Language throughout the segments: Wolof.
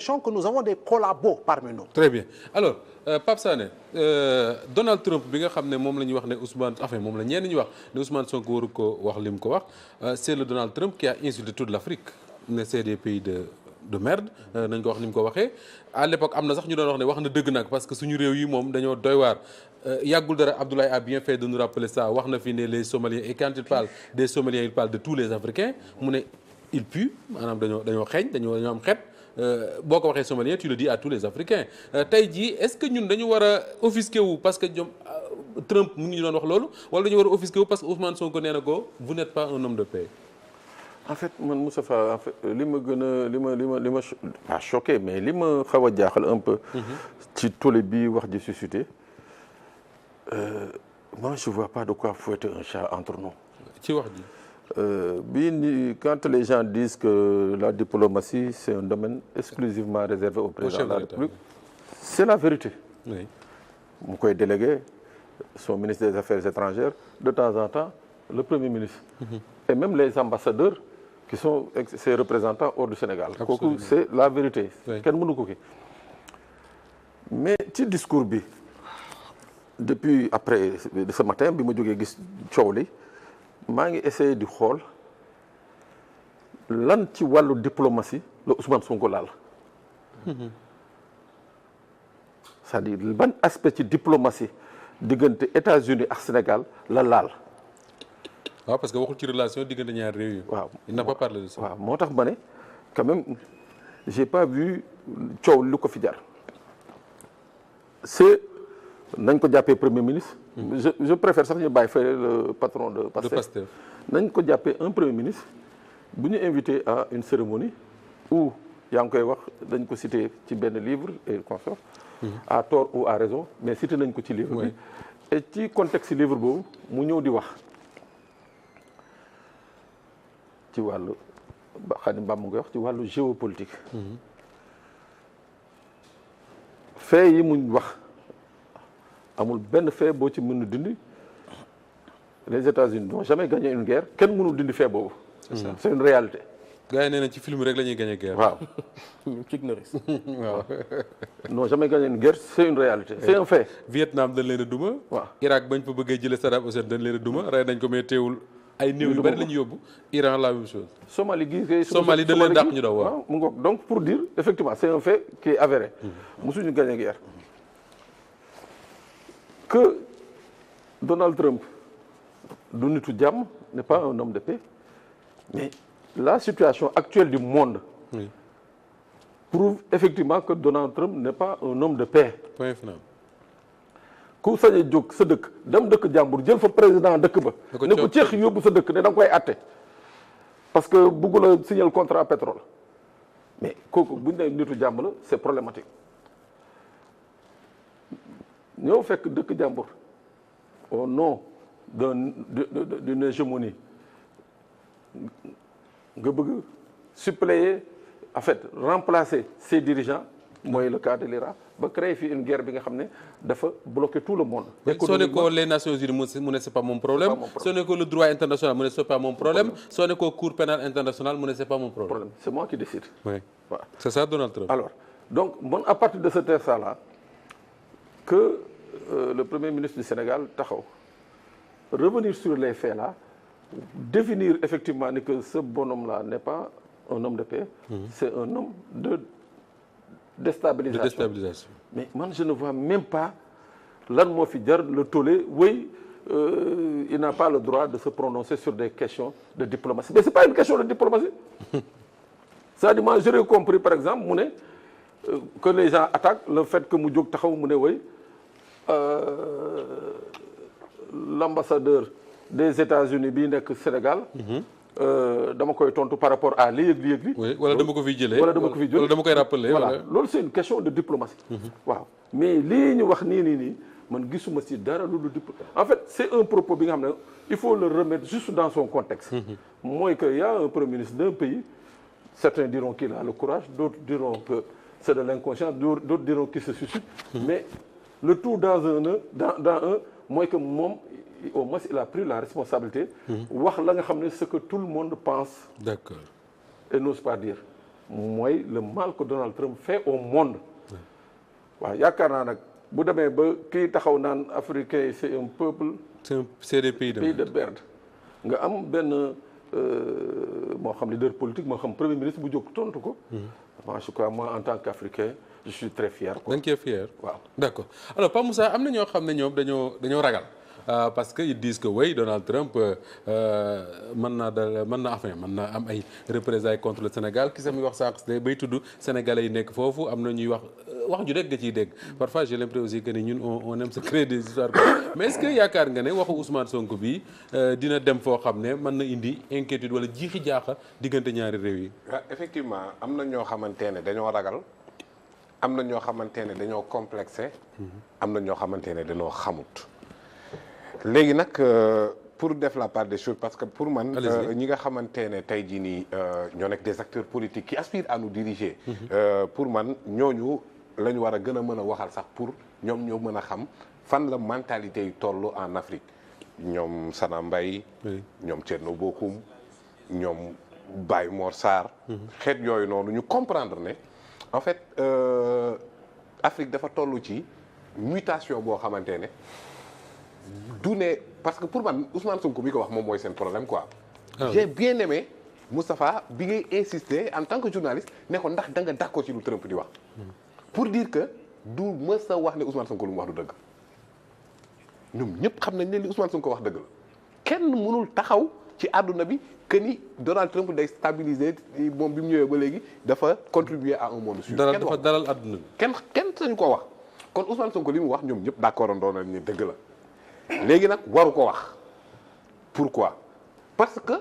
que nous avons des collabos parmi nous. Très bien alors Pape Sané Donald Trump bi nga xam ne moom la ñuy wax ne Ousmane enfin moom la ñenn ñi wax ne Ousmane Sonko waru ko wax li mu ko wax c'est le Donald Trump qui a insulté toute l'Afrique ne c'est des pays de merde nañ ko wax ni mu ko waxee à l'époque am na sax ñu doon wax ne wax na dëgg nag parce que suñu réew yi moom dañoo doy waar yàggul dara Abdoulaye a bien fait de nous rappeler ça wax na fi ne les Somaliens et quand il parle des Somaliens il parle de tous les Africains mu ne il pue maanaam dañoo xeeñ dañoo am xet boo ko waxee Somalien tu le dis à tous les Africains tey jii est-ce que ñun dañu war a offusquer wu parce que ñoom Trump mu ngi ñu doon wax loolu wala dañu war a offusquer wu parce que Ousmane Sonko nee na ko vous n'êtes pas un homme de paix. en fait man Moustapha en fait li ma pas choqué mais li ma xaw a jaaxal un peu. ci tollé bi wax ji suscité moi je vois pas de quoi fouetter un chat entre nous. ci wax ji. Quand les gens disent que la diplomatie c'est un domaine exclusivement réservé au président de la République, c'est la vérité. Oui. mu koy délégué son ministre des Affaires étrangères de temps en temps le Premier ministre. Et même les ambassadeurs qui sont ses représentants hors du Sénégal. kooku c'est la vérité. kenn mënu ko kii mais ci discours bi depuis après ce matin bi ma jógee gis coow li maa ngi essayé di xool lan ci wàllu diplomatie la Ousmane Sonko laal. c'est-à-dire ban aspect ci diplomatie diggante États-Unis ak Sénégal la laal. waaw parce que waxul ci relation diggante ñaari réew yi. waaw il n'a pas parlé de ça. waaw moo tax ma ne quand même j'ai pas vu coow lu ko fi jar. c'est nañ ko jàppee premier ministre. je préfère sax ñu bàyyi fële le patron de Pastef. nañ ko jàppee un premier ministre bu ñu invité à une cérémonie où yaa ngi koy wax dañ ko cité ci benn livre et consort à tort ou à raison mais cité nañ ko ci livre bi. et ci contexte livre boobu mu ñëw di wax ci wàllu Khadim Ba mu ngi wax ci wàllu géopolitique. fait yi muñ wax amul benn fait boo ci mën a dindi les États-Unis n'ont jamais gagné une guerre kenn mënul dindi fait boobu. c'est une réalité. gars yi nee na ci film rek la ñuy gagné guerre. waaw. waaw. n'ont jamais gagné une guerre c'est une réalité. c'est un fait. Vietnam dañ leen a duma. waaw Irak bañ fa bëggee jëlee Saddam Hussein dañ leen a duma rey nañ ko mais teewul ay néew yu bari la ñu yóbbu. Iran la même chose. Somalie gii Somalie dañ leen dàq ñu daw waaw. mu ngoog donc pour dire effectivement c'est un fait qui est avéré. mosuñu gagné guerre. que Donald Trump du nitu jàmm n'est pas un homme de paix mais la situation actuelle du monde prouve effectivement que Donald Trump n'est pas un homme de paix. Point final. ku sañ a jóg sa dëkk dem dëkk jàmbur jël fa président dëkk ba ne ko ceex yóbbu sa dëkk ne da nga koy atte parce que buggu la signer contrat pétrole mais kooku buñ ne nitu jàmm la c'est problématique ñëw fekk dëkk jàmbur au nom d'une hégémonie nga bëgg suppléer en fait remplacer ses dirigeants mooy le cas de l'Iran ba créer fii une guerre bi nga xam ne dafa bloquer tout le monde. soo ne ko les Nations Unies mu ne c'est pas mon problème. soo ne ko le droit international mu ne c'est pas mon problème. soo ne ko Cour pénale internationale mu ne c'est pas mon problème. c'est moi qui décide. oui voilà. c'est ça Donald Trump. alors donc man à partir de ce terme-là que le premier ministre du Sénégal taxaw revenir sur les faits là définir effectivement ni que ce bonhomme-là n'est pas un homme de paix. C'est un homme de déstabilisation. Mais moi je ne vois même pas lan moo fi jar le tollé oui il n'a pas le droit de se prononcer sur des questions de diplomatie mais c'est pas une question de diplomatie. C'est-à-dire moi j'aurais compris par exemple mu ne que les gens attaquent le fait que mu jóg taxaw mu ne oui l'ambassadeur des États-Unis bii nekk Sénégal. dama koy tontu par rapport à lii ak lii ak lii. oui wala dama ko fiy jëlee wala dama ko fiy jëlee wala dama koy rappeler. voilà loolu c'est une question de diplomatie. waaw mais lii ñu wax nii man gisuma ci dara lu dul en fait c'est un propos bi nga xam ne il faut le remettre juste dans son contexte. mooy que y a un premier ministre d'un pays certains diront qu'il a le courage d'autres diront que c'est de l'inconscience d'autres diront qu'il se suscite. mais le tout dans un mooy que moom. Au moins il a pris la responsabilité wax la nga xam ne ce que tout le monde pense. D'accord. Et n'ose pas dire mooy le mal que Donald Trump fait au monde. waaw yaakaar naa nag bu demee ba kii taxaw naan africain yi c'est un peuple. c'est des pays de merde. nga am benn moo xam leader politique moo xam premier ministre bu jóg tontu ko. moi je crois moi en tant qu'Africain je suis très fier. da nga cee fier waaw. d'accord alors Pape Moussa am na ñoo xam ne ñoom dañoo ragal. Parce que ils disent que oui Donald Trump mën na am ay représailles contre le Sénégal ki sami wax sànq bay tudd sénégalais yi nekk foofu am na ñuy wax ju rek nga ciy dégg parfois j'ai l'impression aussi que ni ñun on aime se créer des histoires mais est-ce que yaakaar nga ne waxu Ousmane Sonko bi dina dem foo xam ne mën na indi inquiétude wala jiixi jaaxa diggante ñaari réew yi. waaw effectivement am na ñoo xamante ne dañoo ragal am na ñoo xamante ne dañoo complexé. am na ñoo xamante ne dañoo xamut. léegi nag pour def la part des choses parce que pour man ñi nga xamante ne tey jii nii ñoo nekk des acteurs politiques qui aspirent à nous diriger. pour man ñooñu la ñu war a gën a mën a waxal sax pour ñoom ñoo mën a xam fan la mentalité yi toll en Afrique ñoom Sana Mbaye ñoom Thierno Bocoum ñoom Baye Mor Sarr xeet yooyu noonu ñu comprendre ne en fait Afrique dafa toll ci mutation boo xamante ne du ne parce que pour man Ousmane Sonko bi ko wax moom mooy seen problème quoi. J'ai bien aimé Moustapha bi ngay insister en tant que journaliste ne ko ndax da nga d'accord ci lu Trump di wax. pour dire que du mës a wax ne Ousmane Sonko lu mu wax du dëgg. ñoom ñëpp xam nañ ne li Ousmane Sonko wax dëgg la kenn mënul taxaw ci àdduna bi que ni Donald Trump day stabiliser moom bi mu ñëwee ba léegi dafa contribuer à un monde sûr. dafa dalal àdduna bi. kenn sañu ko wax kon Ousmane Sonko li mu wax ñoom ñëpp d'accord doon nañ ne dëgg la. léegi nag waru ko wax pourquoi parce que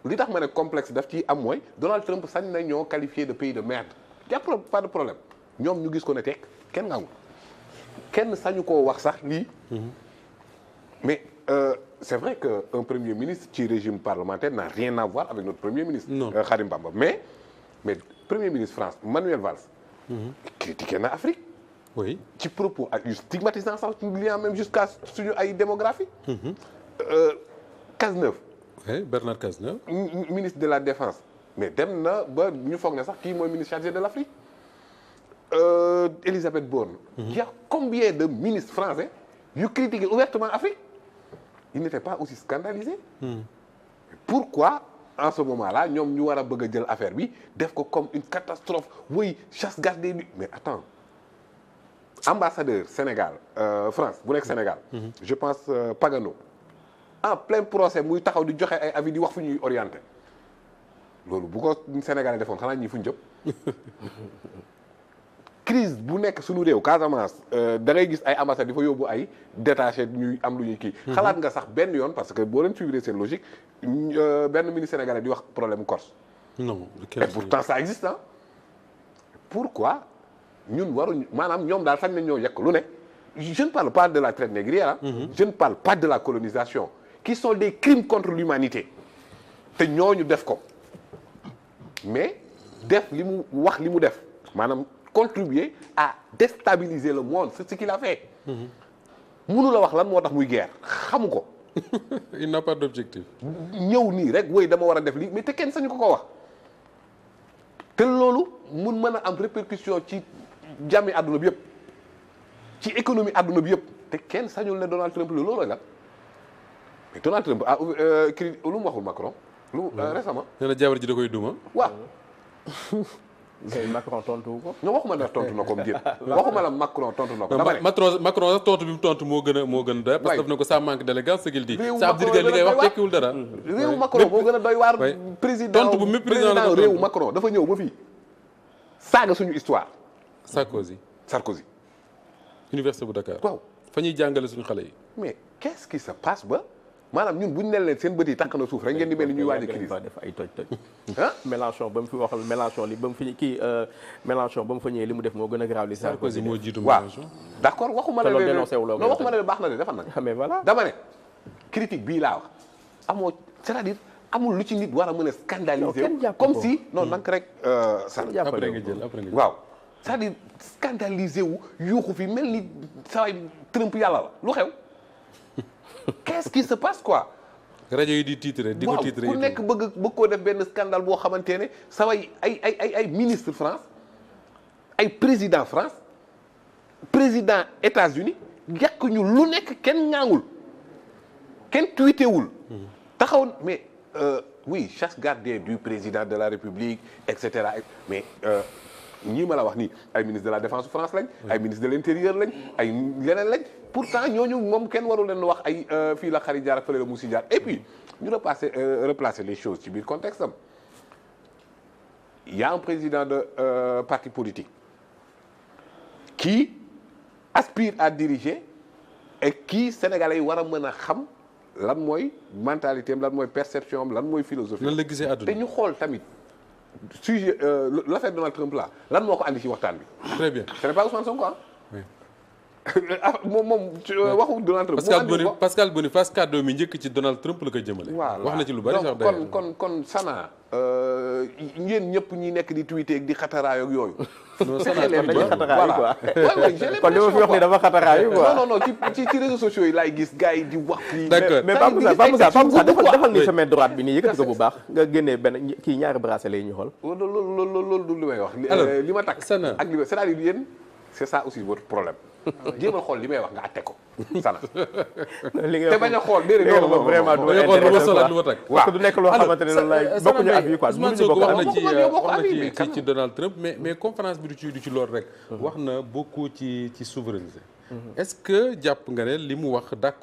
li tax ma ne complexe daf ci am mooy Donald Trump sañ na ñoo qualifié de pays de merde jàpp pas de problème ñoom ñu gis ko ne teg kenn nga kenn sañu koo wax sax lii mais c'est vrai que un premier ministre ci régime parlementaire n'a rien à voir avec notre premier ministre Khadim Bamba mais premier ministre France Manuel Valls critiqué na Afrique oui ci propos ak yu stigmatisant sax liant même jusqu'à suñu ay démographie. Cazeneuve. oui Bernard Cazeneuve. ministre de la défense. mais dem na ba ñu foog ne sax kii mooy ministre chargé de l'Afrique. Elisabeth Borne. Il y a combien de ministres français yu critiqué ouvertement Afrique. ils n'étaient pas aussi scandalisés. pourquoi en ce moment-là ñoom ñu war a bëgg a jël affaire bi def ko comme une catastrophe oui chasse gardée mais attends. ambassadeur Sénégal France bu nekk Sénégal. je pense Pagano. en plein procès muy taxaw di joxe ay avis di wax fu ñuy orienté loolu bu ko Sénégalais defoon xanaa ñii fu ñu jëm. crise bu nekk suñu réew Casamance da ngay gis ay ambassades di fa yóbbu ay détaché ñuy am lu ñuy kii. xalaat nga sax benn yoon parce que boo leen suivre seen logique benn ministre sénégalais di wax problème Corse. non et pourtant ça existe hein. pourquoi. ñun waruñu maanaam ñoom daal sañ nañ ñoo yekk lu ne je ne parle pas de la traite négrière je ne parle pas de la colonisation qui sont des crimes contre l'humanité te ñooñu def ko mais def li mu wax li mu def maanaam contribuer à déstabiliser le monde c'est ce qu'il a fait mënu la wax lan moo tax muy guerre xamu ko il n'a pas d'objectif ñëw nii rek woy dama war a def lii mais te kenn sañu ko wax te loolu mun mën a am répercussion ci jàmmi àdduna bi yëpp ci économie àdduna bi yëpp te kenn sañul ne Donald Trump la looloo la mais Donald Trump lu mu waxul Macron récemment. nee na jabar ji da koy duma. waaw. Macron tontu ko. non waxuma la tontu na ko mu jël. waxuma la Macron tontu na ko. dama ne Macron sax tontu bi mu tontu moo gën a doy. parce que daf ne ko ça manque d'élégance ce qu'il dit. ça veut dire que li ngay wax tekkiwul dara. réewu Macron moo gën a doy waar. président tontu bu méprisant la réewu Macron dafa ñëw ba fii. saaga suñu histoire. Sarkozy. Université bu Dakar. waaw fa ñuy jàngale suñu xale yi. mais qu'est-ce qui se passe ba maanaam ñun bu ñu ne leen seen bët yi takk na suuf rek ngeen di mel ni ñuy waaj a crise def ay toj. ah Mélenchon ba mu fi waxal Mélenchon li ba mu fi kii Mélenchon ba mu fa ñëwee li mu def moo gën a grave li Sarkozy moo jiitu waaw Mélenchon. d'accord waxuma la te loolu dénoncé wu loo non waxuma la baax na de defal na mais voilà. dama ne critique bii laa wax amoo c'est-à-dire amul lu ci nit war a mën a scandaliser comme si non nank rek après nga jël waaw c'est-à-dire scandaliser wu yuuxu fi mel ni saa Trump yàlla la lu xew qu'est-ce qui se passe quoi rajo yi di titre di ko titre ku nekk bëgg koo def benn scandale boo xamante ne samay ay ministre France ay président France président États-Unis yàq ñu lu nekk kenn ñaangul kenn tweetéwul taxaw mais oui chasse gardée du président de la République et cetera mais ñii ma la wax nii ay ministre de la défense France lañ ay ministre de l'intérieur lañ ay leneen lañ pourtant ñooñu moom kenn waru leen wax ay fii la xari jaar ak fële la musi jaar et puis ñu replacer les choses ci biir contexte am il y a un président de parti politique qui aspire à diriger et qui Sénégalais yi war a mën a xam lan mooy mentalité am lan mooy perception am lan mooy philosophie lan la gisee àdduna te ñu xool tamit sujet l'affaire Donald Trump là lan moo ko andi ci waxtaan bi. très bien ce n'est pas Ousmane Sonko ah. oui. moom waxu Donald Trump. Pascal Boniface kàddu mi njëkk ci Donald Trump la koy jëmale. wax na ci lu bari sax donc kon Sana yéen ñëpp ñi nekk di tweeter ak di xataraayu ak yooyu. non Sana dañuy xataraayu quoi. kon li ma fi wax ni dafa xataraayu quoi. non ci réseaux sociaux yi laay gis gars yi di wax fii. d'accord mais Pape Moussa defal ni sa main droite bi nii yëkkati ko bu baax nga génnee benn kii ñaari bracelet yi ñu xool. loolu du li may wax. li ma takk ak li ma c'est-à-dire yéen c'est ça aussi votre problème. jéemal xool li may wax nga atte ko Sana. li nga te bañ a xool déedéet non vraiment du ma intéressé quoi parce que du nekk loo xamante ne loolu lay bokkuñu avis quoi. Ousmane Sonko wax na ci Donald Trump mais conférence bi du ci loolu rek. wax na beaucoup ci souveraineté. est-ce que jàpp nga ne li mu wax d'accord